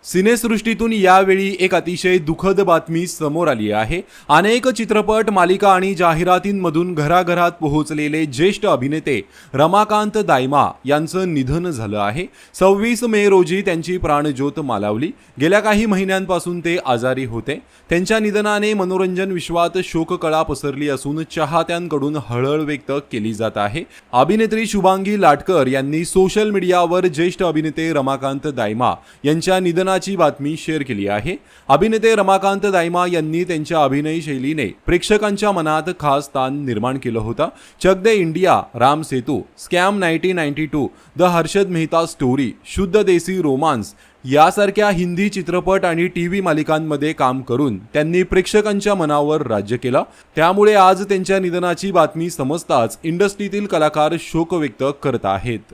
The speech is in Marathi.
सिनेसृष्टीतून यावेळी एक अतिशय दुःखद बातमी समोर आली आहे। अनेक चित्रपट, मालिका आणि जाहिरातींमधून घराघरात पोहोचलेले ज्येष्ठ अभिनेते रमाकांत दायमा यांचं निधन झालं आहे। 26 मे रोजी त्यांची प्राणज्योत मालवली। गेल्या काही महिन्यांपासून ते आजारी होते। त्यांच्या निधनाने मनोरंजन विश्वात शोककळा पसरली असून चाहत्यांकडून हळहळ व्यक्त केली जात आहे। अभिनेत्री शुभांगी लाटकर यांनी सोशल मीडियावर ज्येष्ठ अभिनेते रमाकांत दायमा यांच्या निधनाची बातमी शेअर केली आहे। अभिनेते रमाकांत दायमा यांनी त्यांच्या अभिनय शैलीने प्रेक्षकांच्या मनात खास स्थान निर्माण केलं होतं। Chak De India, Ram Setu, scam 1992, the Harshad Mehta story, Shuddh Desi romance यासारख्या हिंदी चित्रपट आणि टीव्ही मालिकांमध्ये काम करून त्यांनी प्रेक्षकांच्या मनावर राज्य केलं। त्यामुळे आज त्यांच्या निधनाची बातमी समजताच इंडस्ट्रीतील कलाकार शोक व्यक्त करत आहेत।